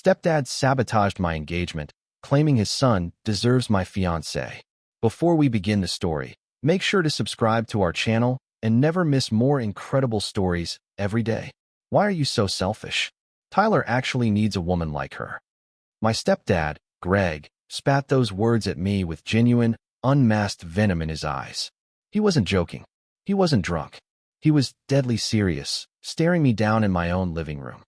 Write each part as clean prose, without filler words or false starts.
Stepdad sabotaged my engagement, claiming his son deserves my fiancé. Before we begin the story, make sure to subscribe to our channel and never miss more incredible stories every day. Why are you so selfish? Tyler actually needs a woman like her. My stepdad, Greg, spat those words at me with genuine, unmasked venom in his eyes. He wasn't joking. He wasn't drunk. He was deadly serious, staring me down in my own living room.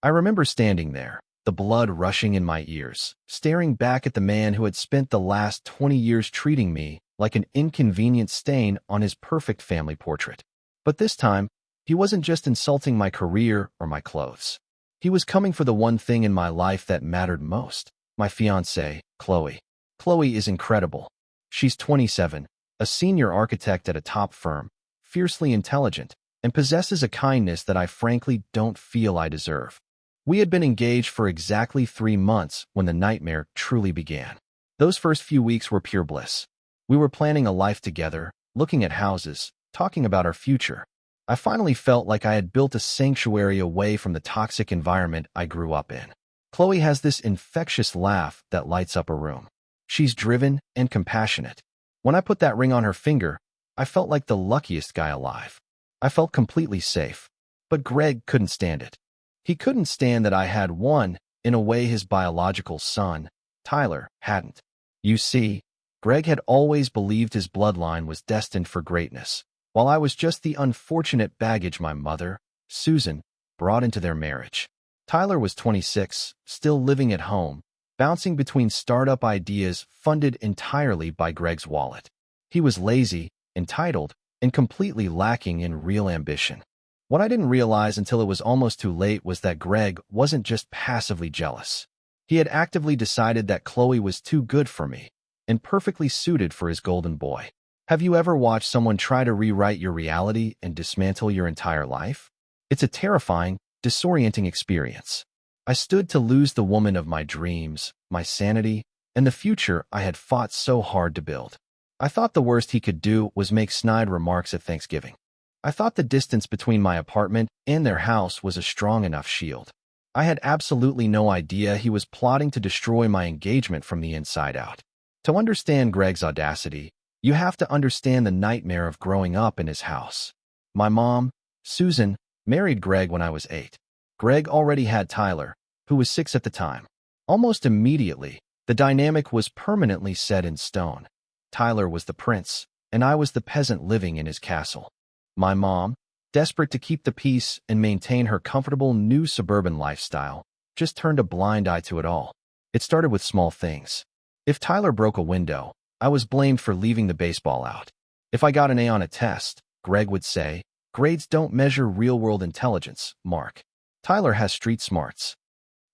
I remember standing there, the blood rushing in my ears, staring back at the man who had spent the last 20 years treating me like an inconvenient stain on his perfect family portrait. But this time, he wasn't just insulting my career or my clothes. He was coming for the one thing in my life that mattered most, my fiancée, Chloe. Chloe is incredible. She's 27, a senior architect at a top firm, fiercely intelligent, and possesses a kindness that I frankly don't feel I deserve. We had been engaged for exactly 3 months when the nightmare truly began. Those first few weeks were pure bliss. We were planning a life together, looking at houses, talking about our future. I finally felt like I had built a sanctuary away from the toxic environment I grew up in. Chloe has this infectious laugh that lights up a room. She's driven and compassionate. When I put that ring on her finger, I felt like the luckiest guy alive. I felt completely safe. But Greg couldn't stand it. He couldn't stand that I had one, in a way his biological son, Tyler, hadn't. You see, Greg had always believed his bloodline was destined for greatness, while I was just the unfortunate baggage my mother, Susan, brought into their marriage. Tyler was 26, still living at home, bouncing between startup ideas funded entirely by Greg's wallet. He was lazy, entitled, and completely lacking in real ambition. What I didn't realize until it was almost too late was that Greg wasn't just passively jealous. He had actively decided that Chloe was too good for me and perfectly suited for his golden boy. Have you ever watched someone try to rewrite your reality and dismantle your entire life? It's a terrifying, disorienting experience. I stood to lose the woman of my dreams, my sanity, and the future I had fought so hard to build. I thought the worst he could do was make snide remarks at Thanksgiving. I thought the distance between my apartment and their house was a strong enough shield. I had absolutely no idea he was plotting to destroy my engagement from the inside out. To understand Greg's audacity, you have to understand the nightmare of growing up in his house. My mom, Susan, married Greg when I was 8. Greg already had Tyler, who was 6 at the time. Almost immediately, the dynamic was permanently set in stone. Tyler was the prince, and I was the peasant living in his castle. My mom, desperate to keep the peace and maintain her comfortable new suburban lifestyle, just turned a blind eye to it all. It started with small things. If Tyler broke a window, I was blamed for leaving the baseball out. If I got an A on a test, Greg would say, "Grades don't measure real-world intelligence, Mark. Tyler has street smarts."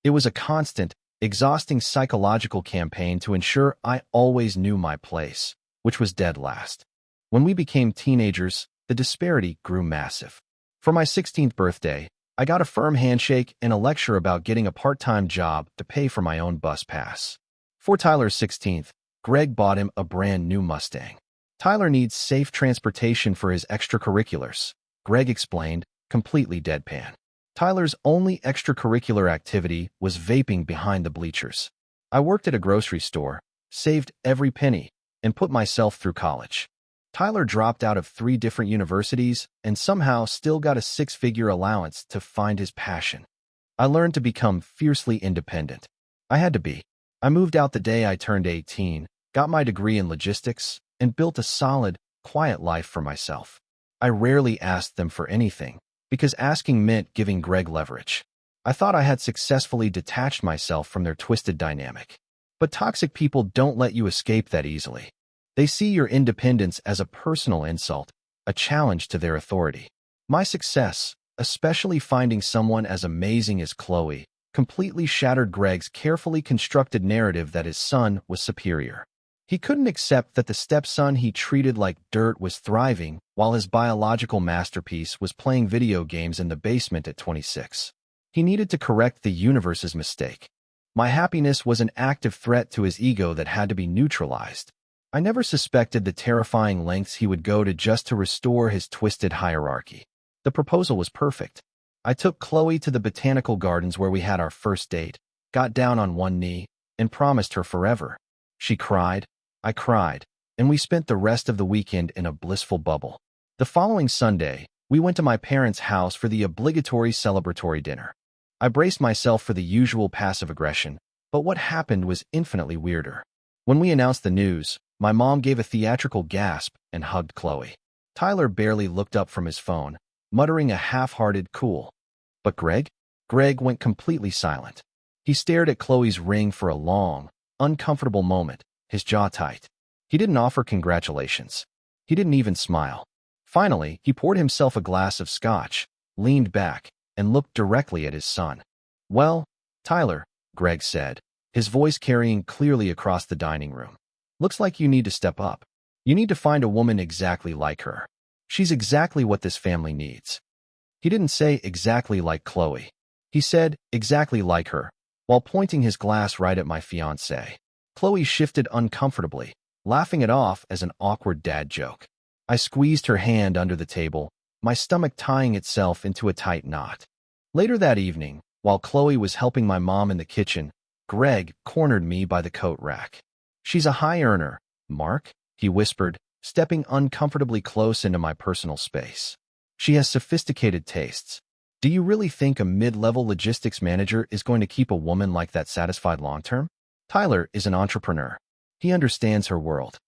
It was a constant, exhausting psychological campaign to ensure I always knew my place, which was dead last. When we became teenagers, the disparity grew massive. For my 16th birthday, I got a firm handshake and a lecture about getting a part-time job to pay for my own bus pass. For Tyler's 16th, Greg bought him a brand new Mustang. Tyler needs safe transportation for his extracurriculars, Greg explained, completely deadpan. Tyler's only extracurricular activity was vaping behind the bleachers. I worked at a grocery store, saved every penny, and put myself through college. Tyler dropped out of 3 different universities and somehow still got a 6-figure allowance to find his passion. I learned to become fiercely independent. I had to be. I moved out the day I turned 18, got my degree in logistics, and built a solid, quiet life for myself. I rarely asked them for anything, because asking meant giving Greg leverage. I thought I had successfully detached myself from their twisted dynamic. But toxic people don't let you escape that easily. They see your independence as a personal insult, a challenge to their authority. My success, especially finding someone as amazing as Chloe, completely shattered Greg's carefully constructed narrative that his son was superior. He couldn't accept that the stepson he treated like dirt was thriving while his biological masterpiece was playing video games in the basement at 26. He needed to correct the universe's mistake. My happiness was an active threat to his ego that had to be neutralized. I never suspected the terrifying lengths he would go to just to restore his twisted hierarchy. The proposal was perfect. I took Chloe to the botanical gardens where we had our first date, got down on one knee, and promised her forever. She cried, I cried, and we spent the rest of the weekend in a blissful bubble. The following Sunday, we went to my parents' house for the obligatory celebratory dinner. I braced myself for the usual passive aggression, but what happened was infinitely weirder. When we announced the news, my mom gave a theatrical gasp and hugged Chloe. Tyler barely looked up from his phone, muttering a half-hearted cool. But Greg? Greg went completely silent. He stared at Chloe's ring for a long, uncomfortable moment, his jaw tight. He didn't offer congratulations. He didn't even smile. Finally, he poured himself a glass of scotch, leaned back, and looked directly at his son. Well, Tyler, Greg said, his voice carrying clearly across the dining room. Looks like you need to step up. You need to find a woman exactly like her. She's exactly what this family needs. He didn't say exactly like Chloe. He said exactly like her, while pointing his glass right at my fiancé. Chloe shifted uncomfortably, laughing it off as an awkward dad joke. I squeezed her hand under the table, my stomach tying itself into a tight knot. Later that evening, while Chloe was helping my mom in the kitchen, Greg cornered me by the coat rack. She's a high earner, Mark, he whispered, stepping uncomfortably close into my personal space. She has sophisticated tastes. Do you really think a mid-level logistics manager is going to keep a woman like that satisfied long-term? Tyler is an entrepreneur. He understands her world.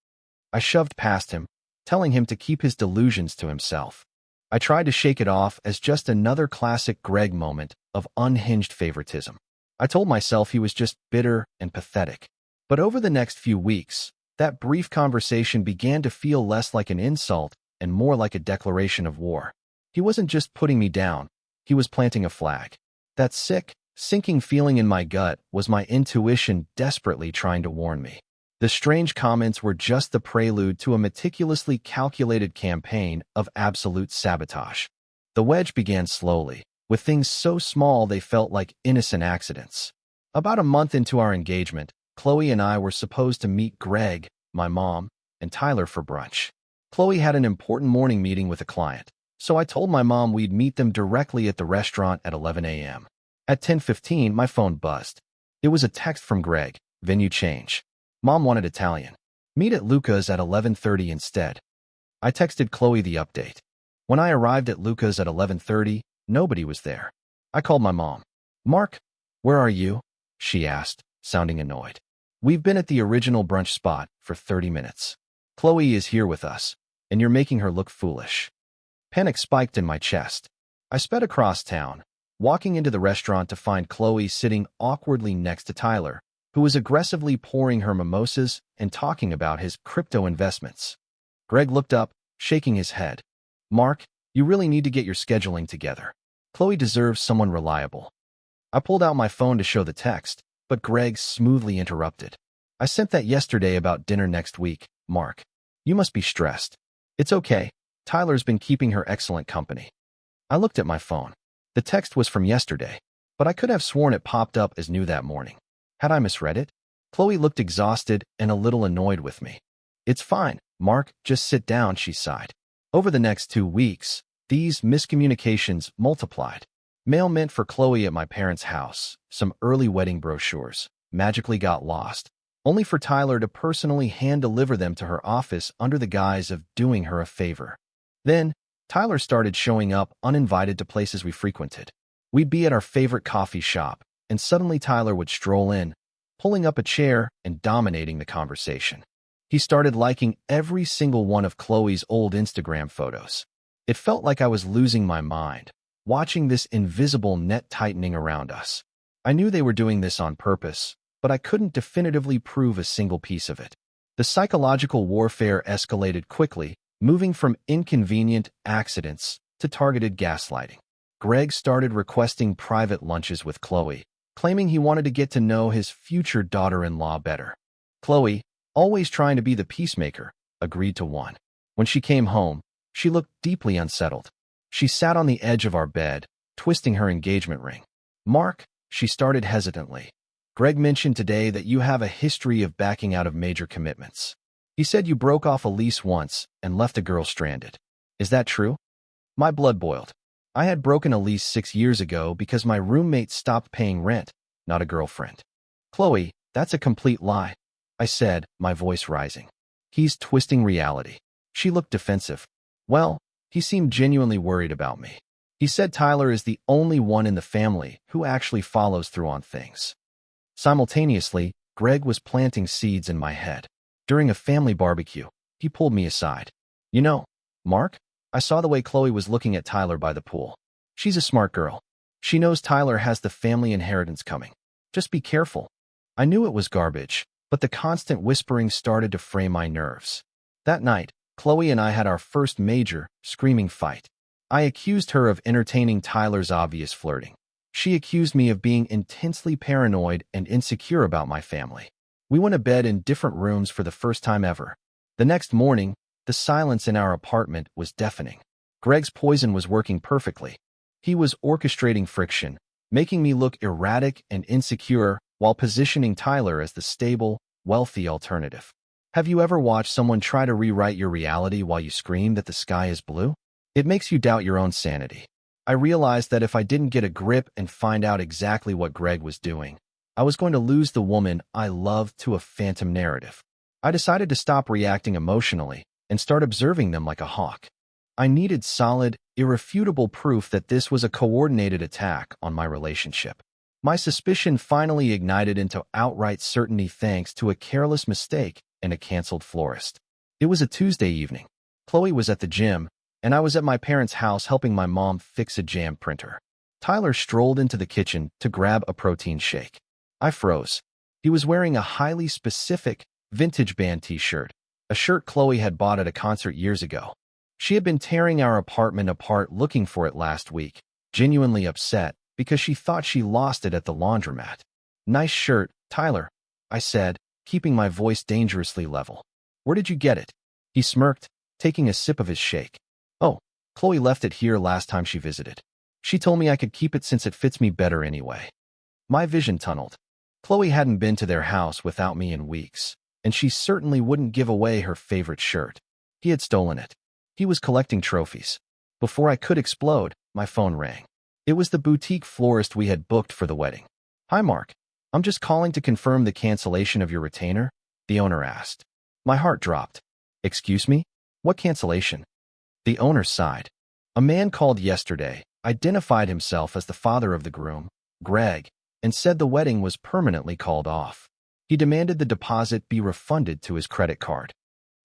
I shoved past him, telling him to keep his delusions to himself. I tried to shake it off as just another classic Greg moment of unhinged favoritism. I told myself he was just bitter and pathetic. But over the next few weeks, that brief conversation began to feel less like an insult and more like a declaration of war. He wasn't just putting me down, he was planting a flag. That sick, sinking feeling in my gut was my intuition desperately trying to warn me. The strange comments were just the prelude to a meticulously calculated campaign of absolute sabotage. The wedge began slowly, with things so small they felt like innocent accidents. About a month into our engagement, Chloe and I were supposed to meet Greg, my mom, and Tyler for brunch. Chloe had an important morning meeting with a client, so I told my mom we'd meet them directly at the restaurant at 11 a.m. At 10:15, my phone buzzed. It was a text from Greg, venue change. Mom wanted Italian. Meet at Luca's at 11:30 instead. I texted Chloe the update. When I arrived at Luca's at 11:30, nobody was there. I called my mom. Mark, where are you? She asked, sounding annoyed. We've been at the original brunch spot for 30 minutes. Chloe is here with us, and you're making her look foolish. Panic spiked in my chest. I sped across town, walking into the restaurant to find Chloe sitting awkwardly next to Tyler, who was aggressively pouring her mimosas and talking about his crypto investments. Greg looked up, shaking his head. Mark, you really need to get your scheduling together. Chloe deserves someone reliable. I pulled out my phone to show the text, but Greg smoothly interrupted. I sent that yesterday about dinner next week, Mark. You must be stressed. It's okay. Tyler's been keeping her excellent company. I looked at my phone. The text was from yesterday, but I could have sworn it popped up as new that morning. Had I misread it? Chloe looked exhausted and a little annoyed with me. It's fine, Mark, just sit down, she sighed. Over the next 2 weeks, these miscommunications multiplied. Mail meant for Chloe at my parents' house, some early wedding brochures, magically got lost, only for Tyler to personally hand-deliver them to her office under the guise of doing her a favor. Then, Tyler started showing up uninvited to places we frequented. We'd be at our favorite coffee shop, and suddenly Tyler would stroll in, pulling up a chair and dominating the conversation. He started liking every single one of Chloe's old Instagram photos. It felt like I was losing my mind, watching this invisible net tightening around us. I knew they were doing this on purpose, but I couldn't definitively prove a single piece of it. The psychological warfare escalated quickly, moving from inconvenient accidents to targeted gaslighting. Greg started requesting private lunches with Chloe, claiming he wanted to get to know his future daughter-in-law better. Chloe, always trying to be the peacemaker, agreed to one. When she came home, she looked deeply unsettled. She sat on the edge of our bed, twisting her engagement ring. Mark, she started hesitantly. Greg mentioned today that you have a history of backing out of major commitments. He said you broke off a lease once and left a girl stranded. Is that true? My blood boiled. I had broken a lease 6 years ago because my roommate stopped paying rent, not a girlfriend. Chloe, that's a complete lie, I said, my voice rising. He's twisting reality. She looked defensive. Well, he seemed genuinely worried about me. He said Tyler is the only one in the family who actually follows through on things. Simultaneously, Greg was planting seeds in my head. During a family barbecue, he pulled me aside. You know, Mark, I saw the way Chloe was looking at Tyler by the pool. She's a smart girl. She knows Tyler has the family inheritance coming. Just be careful. I knew it was garbage, but the constant whispering started to fray my nerves. That night, Chloe and I had our first major, screaming fight. I accused her of entertaining Tyler's obvious flirting. She accused me of being intensely paranoid and insecure about my family. We went to bed in different rooms for the first time ever. The next morning, the silence in our apartment was deafening. Greg's poison was working perfectly. He was orchestrating friction, making me look erratic and insecure while positioning Tyler as the stable, wealthy alternative. Have you ever watched someone try to rewrite your reality while you scream that the sky is blue? It makes you doubt your own sanity. I realized that if I didn't get a grip and find out exactly what Greg was doing, I was going to lose the woman I loved to a phantom narrative. I decided to stop reacting emotionally and start observing them like a hawk. I needed solid, irrefutable proof that this was a coordinated attack on my relationship. My suspicion finally ignited into outright certainty thanks to a careless mistake and a canceled florist. It was a Tuesday evening. Chloe was at the gym, and I was at my parents' house helping my mom fix a jam printer. Tyler strolled into the kitchen to grab a protein shake. I froze. He was wearing a highly specific, vintage band t-shirt, a shirt Chloe had bought at a concert years ago. She had been tearing our apartment apart looking for it last week, genuinely upset because she thought she lost it at the laundromat. Nice shirt, Tyler, I said, keeping my voice dangerously level. Where did you get it? He smirked, taking a sip of his shake. Oh, Chloe left it here last time she visited. She told me I could keep it since it fits me better anyway. My vision tunneled. Chloe hadn't been to their house without me in weeks, and she certainly wouldn't give away her favorite shirt. He had stolen it. He was collecting trophies. Before I could explode, my phone rang. It was the boutique florist we had booked for the wedding. Hi, Mark. I'm just calling to confirm the cancellation of your retainer, the owner asked. My heart dropped. Excuse me? What cancellation? The owner sighed. A man called yesterday, identified himself as the father of the groom, Greg, and said the wedding was permanently called off. He demanded the deposit be refunded to his credit card.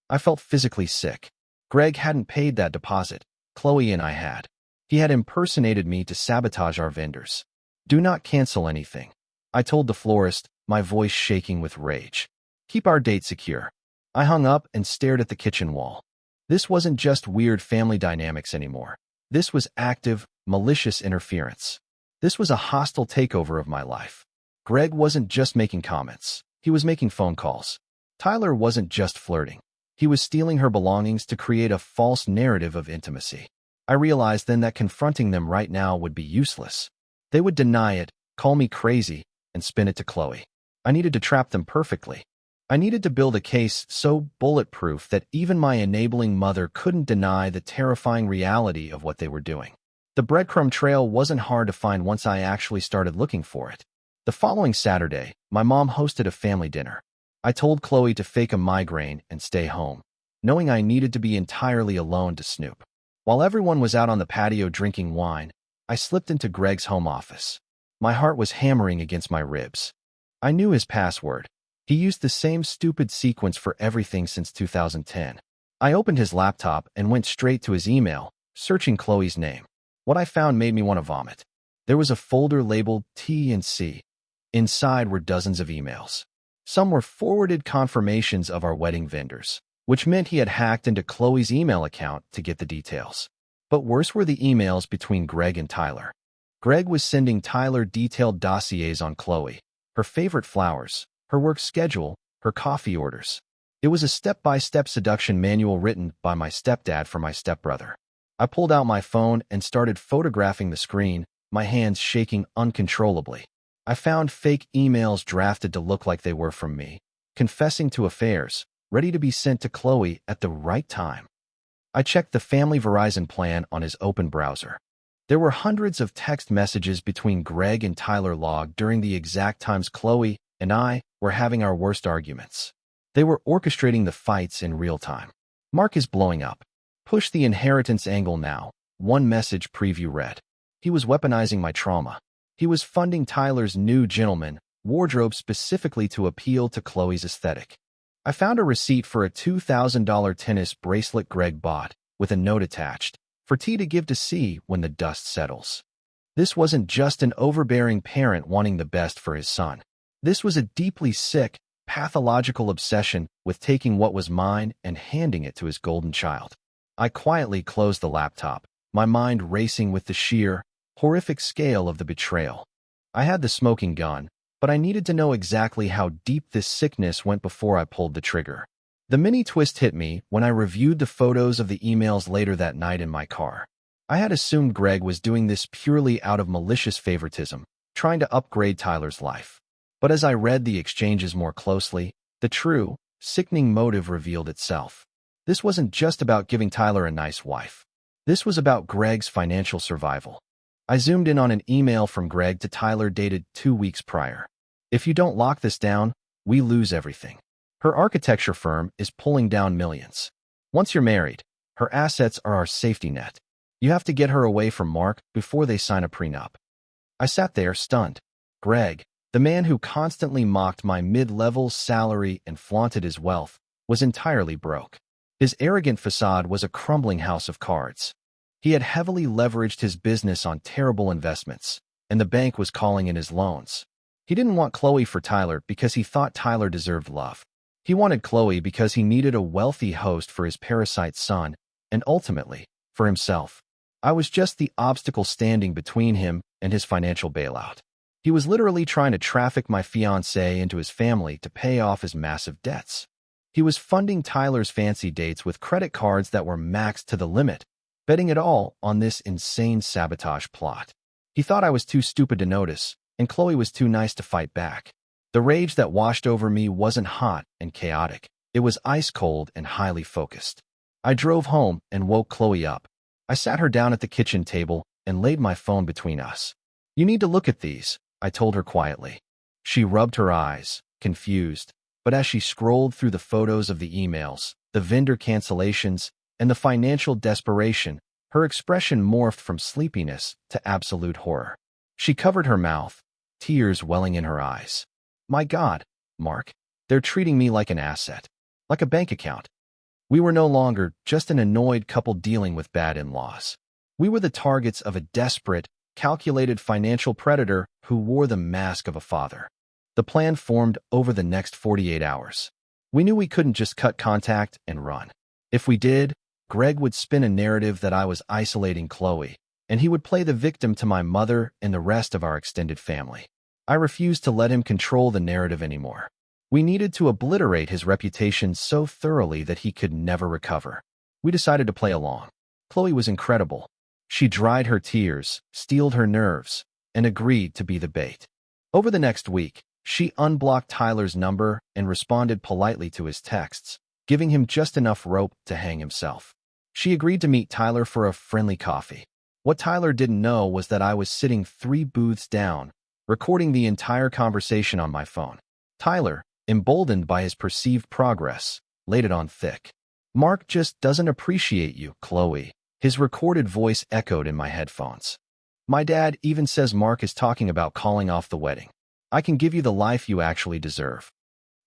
I felt physically sick. Greg hadn't paid that deposit. Chloe and I had. He had impersonated me to sabotage our vendors. Do not cancel anything, I told the florist, my voice shaking with rage. Keep our date secure. I hung up and stared at the kitchen wall. This wasn't just weird family dynamics anymore. This was active, malicious interference. This was a hostile takeover of my life. Greg wasn't just making comments. He was making phone calls. Tyler wasn't just flirting. He was stealing her belongings to create a false narrative of intimacy. I realized then that confronting them right now would be useless. They would deny it, call me crazy, and spin it to Chloe. I needed to trap them perfectly. I needed to build a case so bulletproof that even my enabling mother couldn't deny the terrifying reality of what they were doing. The breadcrumb trail wasn't hard to find once I actually started looking for it. The following Saturday, my mom hosted a family dinner. I told Chloe to fake a migraine and stay home, knowing I needed to be entirely alone to snoop. While everyone was out on the patio drinking wine, I slipped into Greg's home office. My heart was hammering against my ribs. I knew his password. He used the same stupid sequence for everything since 2010. I opened his laptop and went straight to his email, searching Chloe's name. What I found made me want to vomit. There was a folder labeled T&C. Inside were dozens of emails. Some were forwarded confirmations of our wedding vendors, which meant he had hacked into Chloe's email account to get the details. But worse were the emails between Greg and Tyler. Greg was sending Tyler detailed dossiers on Chloe, her favorite flowers, her work schedule, her coffee orders. It was a step-by-step seduction manual written by my stepdad for my stepbrother. I pulled out my phone and started photographing the screen, my hands shaking uncontrollably. I found fake emails drafted to look like they were from me, confessing to affairs, ready to be sent to Chloe at the right time. I checked the family Verizon plan on his open browser. There were hundreds of text messages between Greg and Tyler logged during the exact times Chloe and I were having our worst arguments. They were orchestrating the fights in real time. Mark is blowing up. Push the inheritance angle now. One message preview read. He was weaponizing my trauma. He was funding Tyler's new gentleman wardrobe specifically to appeal to Chloe's aesthetic. I found a receipt for a $2,000 tennis bracelet Greg bought, with a note attached, for T to give to C when the dust settles. This wasn't just an overbearing parent wanting the best for his son. This was a deeply sick, pathological obsession with taking what was mine and handing it to his golden child. I quietly closed the laptop, my mind racing with the sheer, horrific scale of the betrayal. I had the smoking gun, but I needed to know exactly how deep this sickness went before I pulled the trigger. The mini twist hit me when I reviewed the photos of the emails later that night in my car. I had assumed Greg was doing this purely out of malicious favoritism, trying to upgrade Tyler's life. But as I read the exchanges more closely, the true, sickening motive revealed itself. This wasn't just about giving Tyler a nice wife. This was about Greg's financial survival. I zoomed in on an email from Greg to Tyler dated 2 weeks prior. If you don't lock this down, we lose everything. Her architecture firm is pulling down millions. Once you're married, her assets are our safety net. You have to get her away from Mark before they sign a prenup. I sat there stunned. Greg, the man who constantly mocked my mid-level salary and flaunted his wealth, was entirely broke. His arrogant facade was a crumbling house of cards. He had heavily leveraged his business on terrible investments, and the bank was calling in his loans. He didn't want Chloe for Tyler because he thought Tyler deserved love. He wanted Chloe because he needed a wealthy host for his parasite son, and ultimately, for himself. I was just the obstacle standing between him and his financial bailout. He was literally trying to traffic my fiancé into his family to pay off his massive debts. He was funding Tyler's fancy dates with credit cards that were maxed to the limit, betting it all on this insane sabotage plot. He thought I was too stupid to notice, and Chloe was too nice to fight back. The rage that washed over me wasn't hot and chaotic. It was ice cold and highly focused. I drove home and woke Chloe up. I sat her down at the kitchen table and laid my phone between us. You need to look at these, I told her quietly. She rubbed her eyes, confused, but as she scrolled through the photos of the emails, the vendor cancellations, and the financial desperation, her expression morphed from sleepiness to absolute horror. She covered her mouth, tears welling in her eyes. My God, Mark, they're treating me like an asset, like a bank account. We were no longer just an annoyed couple dealing with bad in-laws. We were the targets of a desperate, calculated financial predator who wore the mask of a father. The plan formed over the next 48 hours. We knew we couldn't just cut contact and run. If we did, Greg would spin a narrative that I was isolating Chloe, and he would play the victim to my mother and the rest of our extended family. I refused to let him control the narrative anymore. We needed to obliterate his reputation so thoroughly that he could never recover. We decided to play along. Chloe was incredible. She dried her tears, steeled her nerves, and agreed to be the bait. Over the next week, she unblocked Tyler's number and responded politely to his texts, giving him just enough rope to hang himself. She agreed to meet Tyler for a friendly coffee. What Tyler didn't know was that I was sitting 3 booths down, recording the entire conversation on my phone. Tyler, emboldened by his perceived progress, laid it on thick. Mark just doesn't appreciate you, Chloe. His recorded voice echoed in my headphones. My dad even says Mark is talking about calling off the wedding. I can give you the life you actually deserve.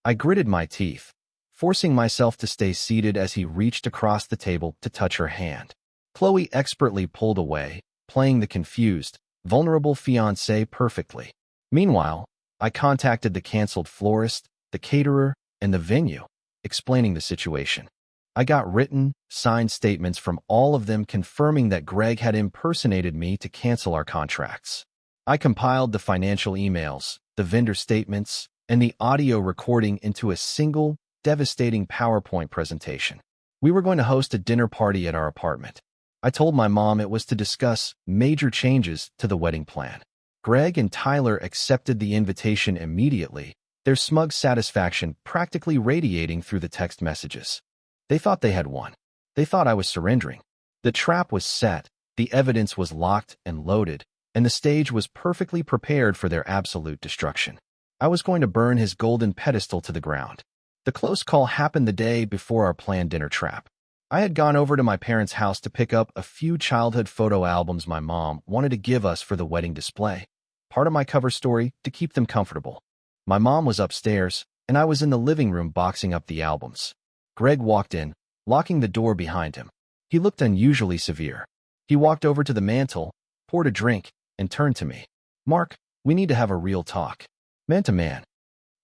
I gritted my teeth, forcing myself to stay seated as he reached across the table to touch her hand. Chloe expertly pulled away, playing the confused, vulnerable fiancé perfectly. Meanwhile, I contacted the canceled florist, the caterer, and the venue, explaining the situation. I got written, signed statements from all of them confirming that Greg had impersonated me to cancel our contracts. I compiled the financial emails, the vendor statements, and the audio recording into a single, devastating PowerPoint presentation. We were going to host a dinner party at our apartment. I told my mom it was to discuss major changes to the wedding plan. Greg and Tyler accepted the invitation immediately, their smug satisfaction practically radiating through the text messages. They thought they had won. They thought I was surrendering. The trap was set, The evidence was locked and loaded, and the stage was perfectly prepared for their absolute destruction. I was going to burn his golden pedestal to the ground. The close call happened the day before our planned dinner trap. I had gone over to my parents' house to pick up a few childhood photo albums my mom wanted to give us for the wedding display. Part of my cover story to keep them comfortable. My mom was upstairs, and I was in the living room boxing up the albums. Greg walked in, locking the door behind him. He looked unusually severe. He walked over to the mantel, poured a drink, and turned to me. "Mark, we need to have a real talk. Man to man."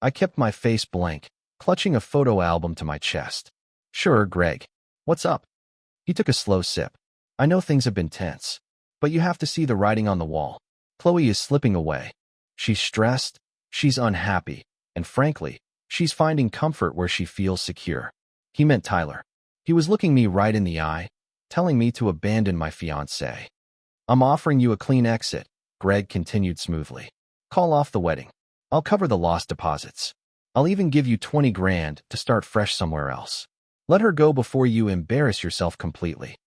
I kept my face blank, clutching a photo album to my chest. "Sure, Greg. What's up?" He took a slow sip. "I know things have been tense, but you have to see the writing on the wall. Chloe is slipping away. She's stressed, she's unhappy, and frankly, she's finding comfort where she feels secure." He meant Tyler. He was looking me right in the eye, telling me to abandon my fiancé. "I'm offering you a clean exit," Greg continued smoothly. "Call off the wedding. I'll cover the lost deposits. I'll even give you 20 grand to start fresh somewhere else. Let her go before you embarrass yourself completely."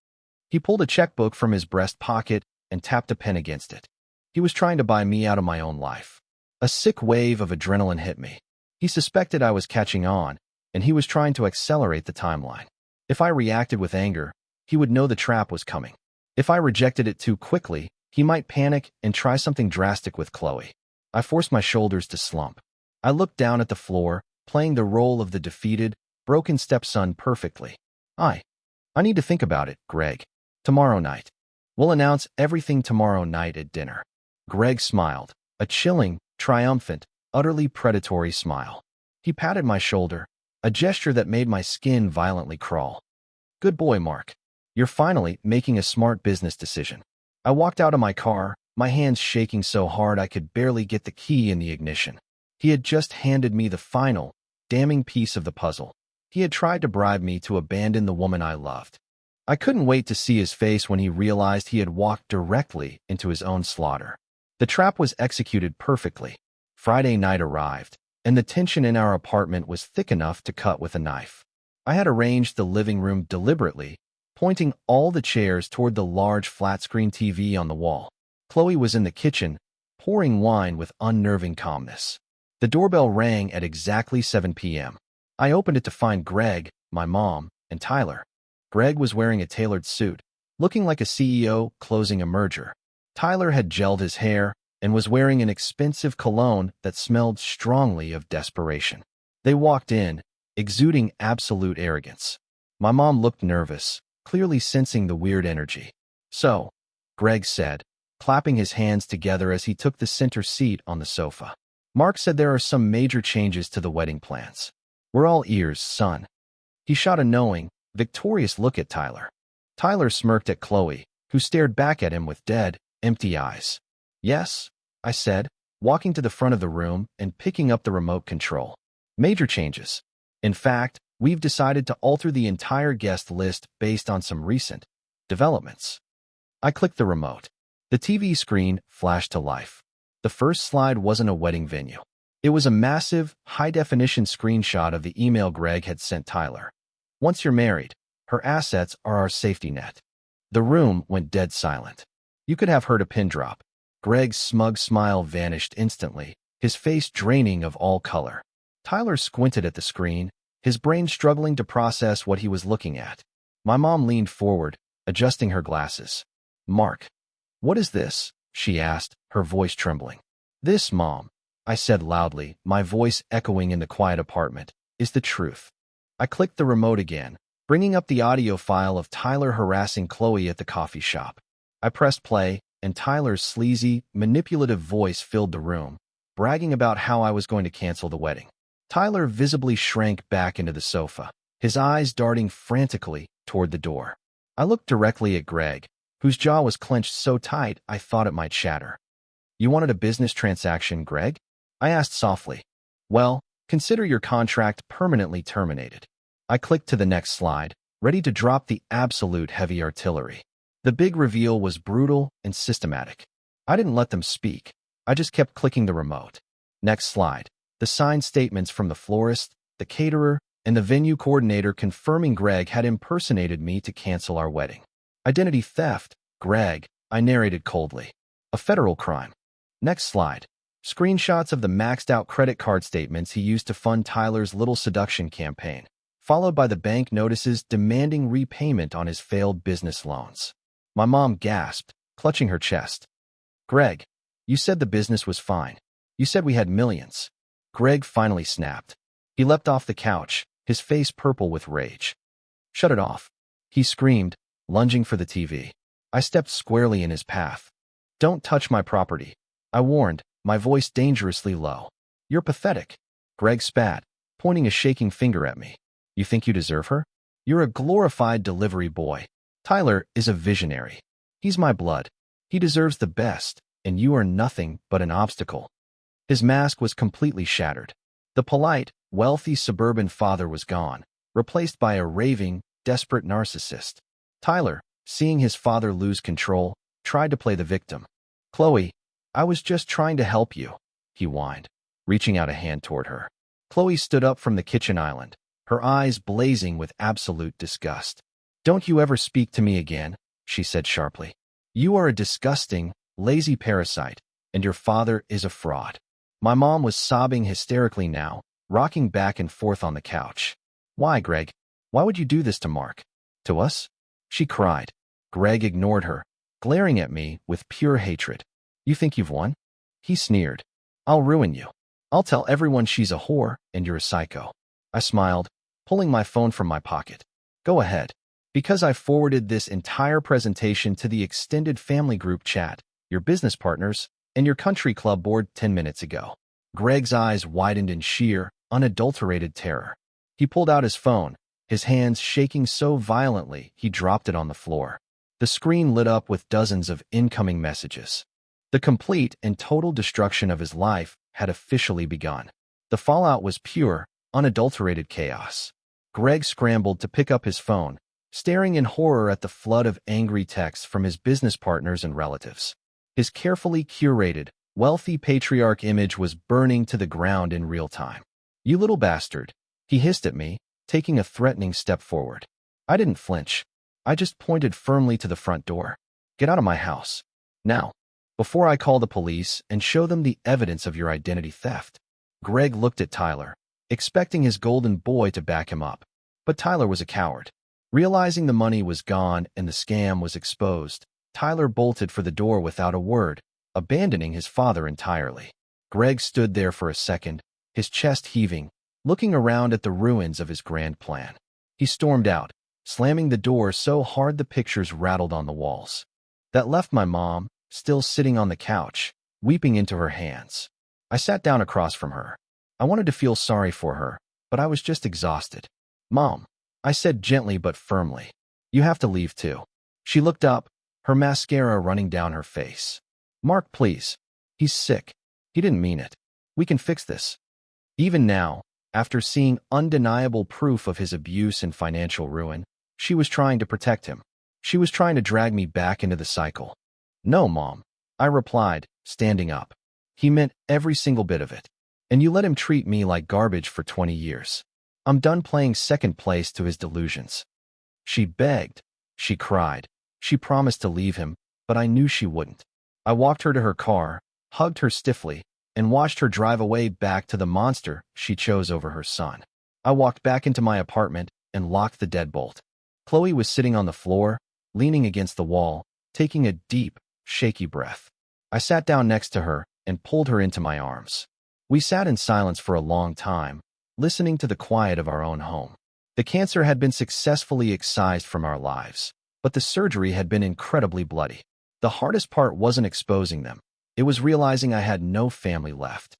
He pulled a checkbook from his breast pocket and tapped a pen against it. He was trying to buy me out of my own life. A sick wave of adrenaline hit me. He suspected I was catching on, and he was trying to accelerate the timeline. If I reacted with anger, he would know the trap was coming. If I rejected it too quickly, he might panic and try something drastic with Chloe. I forced my shoulders to slump. I looked down at the floor, playing the role of the defeated, broken stepson perfectly. I need to think about it, Greg. Tomorrow night. We'll announce everything tomorrow night at dinner." Greg smiled, a chilling, triumphant, utterly predatory smile. He patted my shoulder, a gesture that made my skin violently crawl. "Good boy, Mark. You're finally making a smart business decision." I walked out of my car, my hands shaking so hard I could barely get the key in the ignition. He had just handed me the final, damning piece of the puzzle. He had tried to bribe me to abandon the woman I loved. I couldn't wait to see his face when he realized he had walked directly into his own slaughter. The trap was executed perfectly. Friday night arrived, and the tension in our apartment was thick enough to cut with a knife. I had arranged the living room deliberately, pointing all the chairs toward the large flat-screen TV on the wall. Chloe was in the kitchen, pouring wine with unnerving calmness. The doorbell rang at exactly 7 p.m. I opened it to find Greg, my mom, and Tyler. Greg was wearing a tailored suit, looking like a CEO closing a merger. Tyler had gelled his hair and was wearing an expensive cologne that smelled strongly of desperation. They walked in, exuding absolute arrogance. My mom looked nervous, clearly sensing the weird energy. "So," Greg said, clapping his hands together as he took the center seat on the sofa. "Mark said there are some major changes to the wedding plans. We're all ears, son." He shot a knowing, victorious look at Tyler. Tyler smirked at Chloe, who stared back at him with dead, empty eyes. "Yes," I said, walking to the front of the room and picking up the remote control. "Major changes. In fact, we've decided to alter the entire guest list based on some recent developments." I clicked the remote. The TV screen flashed to life. The first slide wasn't a wedding venue. It was a massive, high-definition screenshot of the email Greg had sent Tyler. "Once you're married, her assets are our safety net." The room went dead silent. You could have heard a pin drop. Greg's smug smile vanished instantly, his face draining of all color. Tyler squinted at the screen, his brain struggling to process what he was looking at. My mom leaned forward, adjusting her glasses. "Mark, what is this?" she asked, her voice trembling. "This, Mom," I said loudly, my voice echoing in the quiet apartment, "is the truth." I clicked the remote again, bringing up the audio file of Tyler harassing Chloe at the coffee shop. I pressed play, and Tyler's sleazy, manipulative voice filled the room, bragging about how I was going to cancel the wedding. Tyler visibly shrank back into the sofa, his eyes darting frantically toward the door. I looked directly at Greg, whose jaw was clenched so tight I thought it might shatter. "You wanted a business transaction, Greg?" I asked softly. "Well, consider your contract permanently terminated." I clicked to the next slide, ready to drop the absolute heavy artillery. The big reveal was brutal and systematic. I didn't let them speak. I just kept clicking the remote. Next slide. The signed statements from the florist, the caterer, and the venue coordinator confirming Greg had impersonated me to cancel our wedding. Identity theft, Greg, I narrated coldly. A federal crime. Next slide. Screenshots of the maxed-out credit card statements he used to fund Tyler's little seduction campaign, followed by the bank notices demanding repayment on his failed business loans. My mom gasped, clutching her chest. Greg, you said the business was fine. You said we had millions. Greg finally snapped. He leapt off the couch, his face purple with rage. Shut it off. He screamed, lunging for the TV. I stepped squarely in his path. Don't touch my property. I warned, my voice dangerously low. You're pathetic. Greg spat, pointing a shaking finger at me. You think you deserve her? You're a glorified delivery boy. Tyler is a visionary. He's my blood. He deserves the best, and you are nothing but an obstacle. His mask was completely shattered. The polite, wealthy suburban father was gone, replaced by a raving, desperate narcissist. Tyler, seeing his father lose control, tried to play the victim. Chloe, I was just trying to help you, he whined, reaching out a hand toward her. Chloe stood up from the kitchen island, her eyes blazing with absolute disgust. Don't you ever speak to me again, she said sharply. You are a disgusting, lazy parasite, and your father is a fraud. My mom was sobbing hysterically now, rocking back and forth on the couch. Why, Greg? Why would you do this to Mark? To us? She cried. Greg ignored her, glaring at me with pure hatred. You think you've won? He sneered. I'll ruin you. I'll tell everyone she's a whore and you're a psycho. I smiled, pulling my phone from my pocket. Go ahead. Because I forwarded this entire presentation to the extended family group chat, your business partners, and your country club board 10 minutes ago. Greg's eyes widened in sheer, unadulterated terror. He pulled out his phone, his hands shaking so violently he dropped it on the floor. The screen lit up with dozens of incoming messages. The complete and total destruction of his life had officially begun. The fallout was pure, unadulterated chaos. Greg scrambled to pick up his phone, staring in horror at the flood of angry texts from his business partners and relatives. His carefully curated, wealthy patriarch image was burning to the ground in real time. You little bastard, he hissed at me, taking a threatening step forward. I didn't flinch. I just pointed firmly to the front door. Get out of my house. Now, before I call the police and show them the evidence of your identity theft. Greg looked at Tyler, expecting his golden boy to back him up. But Tyler was a coward. Realizing the money was gone and the scam was exposed, Tyler bolted for the door without a word, abandoning his father entirely. Greg stood there for a second, his chest heaving, looking around at the ruins of his grand plan. He stormed out, slamming the door so hard the pictures rattled on the walls. That left my mom, still sitting on the couch, weeping into her hands. I sat down across from her. I wanted to feel sorry for her, but I was just exhausted. Mom, I said gently but firmly, you have to leave too. She looked up, her mascara running down her face. Mark, please. He's sick. He didn't mean it. We can fix this. Even now, after seeing undeniable proof of his abuse and financial ruin, she was trying to protect him. She was trying to drag me back into the cycle. No, Mom, I replied, standing up. He meant every single bit of it. And you let him treat me like garbage for 20 years. I'm done playing second place to his delusions. She begged. She cried. She promised to leave him, but I knew she wouldn't. I walked her to her car, hugged her stiffly, and watched her drive away back to the monster she chose over her son. I walked back into my apartment and locked the deadbolt. Chloe was sitting on the floor, leaning against the wall, taking a deep, shaky breath. I sat down next to her and pulled her into my arms. We sat in silence for a long time, listening to the quiet of our own home. The cancer had been successfully excised from our lives, but the surgery had been incredibly bloody. The hardest part wasn't exposing them. It was realizing I had no family left.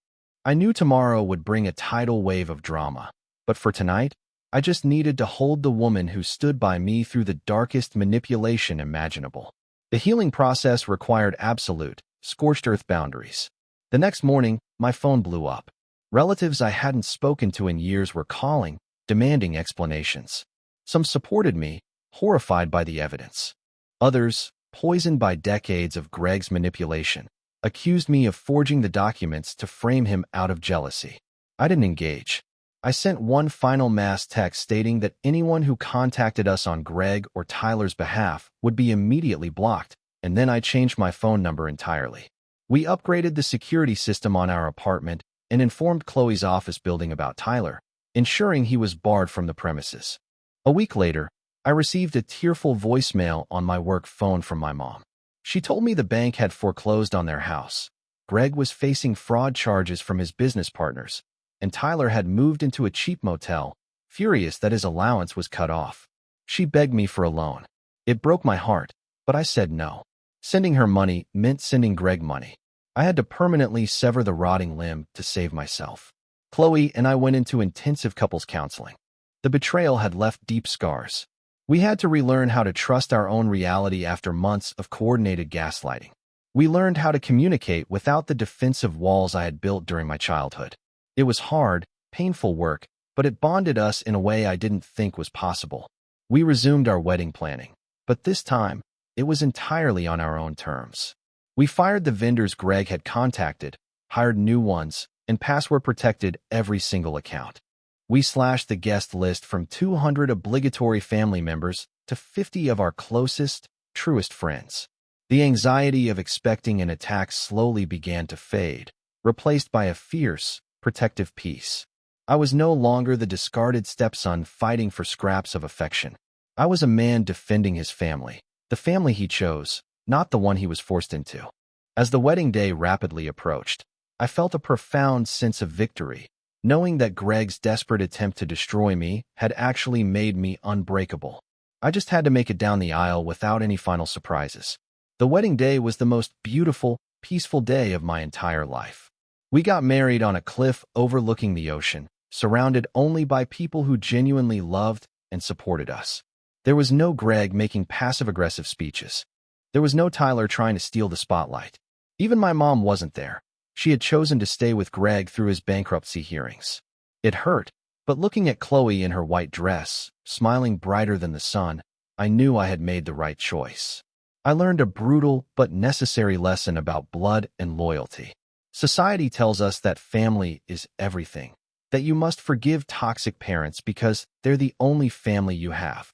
I knew tomorrow would bring a tidal wave of drama, but for tonight, I just needed to hold the woman who stood by me through the darkest manipulation imaginable. The healing process required absolute, scorched earth boundaries. The next morning, my phone blew up. Relatives I hadn't spoken to in years were calling, demanding explanations. Some supported me, horrified by the evidence. Others, poisoned by decades of Greg's manipulation, accused me of forging the documents to frame him out of jealousy. I didn't engage. I sent one final mass text stating that anyone who contacted us on Greg or Tyler's behalf would be immediately blocked, and then I changed my phone number entirely. We upgraded the security system on our apartment and informed Chloe's office building about Tyler, ensuring he was barred from the premises. A week later, I received a tearful voicemail on my work phone from my mom. She told me the bank had foreclosed on their house. Greg was facing fraud charges from his business partners, and Tyler had moved into a cheap motel, furious that his allowance was cut off. She begged me for a loan. It broke my heart, but I said no. Sending her money meant sending Greg money. I had to permanently sever the rotting limb to save myself. Chloe and I went into intensive couples counseling. The betrayal had left deep scars. We had to relearn how to trust our own reality after months of coordinated gaslighting. We learned how to communicate without the defensive walls I had built during my childhood. It was hard, painful work, but it bonded us in a way I didn't think was possible. We resumed our wedding planning, but this time, it was entirely on our own terms. We fired the vendors Greg had contacted, hired new ones, and password-protected every single account. We slashed the guest list from 200 obligatory family members to 50 of our closest, truest friends. The anxiety of expecting an attack slowly began to fade, replaced by a fierce, protective peace. I was no longer the discarded stepson fighting for scraps of affection. I was a man defending his family, the family he chose, not the one he was forced into. As the wedding day rapidly approached, I felt a profound sense of victory, knowing that Greg's desperate attempt to destroy me had actually made me unbreakable. I just had to make it down the aisle without any final surprises. The wedding day was the most beautiful, peaceful day of my entire life. We got married on a cliff overlooking the ocean, surrounded only by people who genuinely loved and supported us. There was no Greg making passive-aggressive speeches. There was no Tyler trying to steal the spotlight. Even my mom wasn't there. She had chosen to stay with Greg through his bankruptcy hearings. It hurt, but looking at Chloe in her white dress, smiling brighter than the sun, I knew I had made the right choice. I learned a brutal but necessary lesson about blood and loyalty. Society tells us that family is everything, that you must forgive toxic parents because they're the only family you have.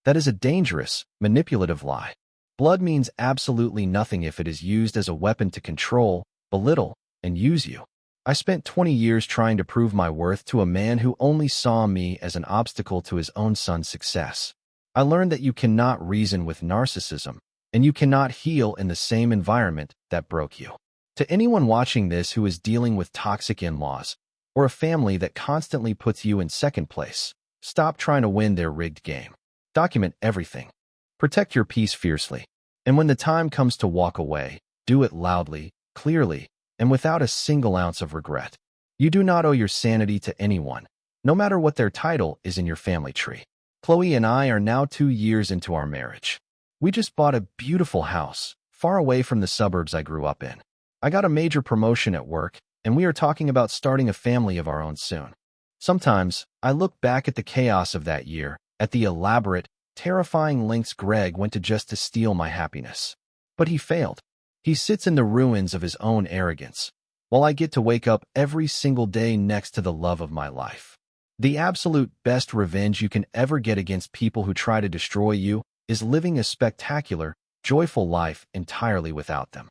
That is a dangerous, manipulative lie. Blood means absolutely nothing if it is used as a weapon to control, belittle, and use you. I spent 20 years trying to prove my worth to a man who only saw me as an obstacle to his own son's success. I learned that you cannot reason with narcissism, and you cannot heal in the same environment that broke you. To anyone watching this who is dealing with toxic in-laws, or a family that constantly puts you in second place, stop trying to win their rigged game. Document everything. Protect your peace fiercely. And when the time comes to walk away, do it loudly, clearly, and without a single ounce of regret. You do not owe your sanity to anyone, no matter what their title is in your family tree. Chloe and I are now 2 years into our marriage. We just bought a beautiful house, far away from the suburbs I grew up in. I got a major promotion at work, and we are talking about starting a family of our own soon. Sometimes, I look back at the chaos of that year, at the elaborate, terrifying lengths Greg went to just to steal my happiness. But he failed. He sits in the ruins of his own arrogance, while I get to wake up every single day next to the love of my life. The absolute best revenge you can ever get against people who try to destroy you is living a spectacular, joyful life entirely without them.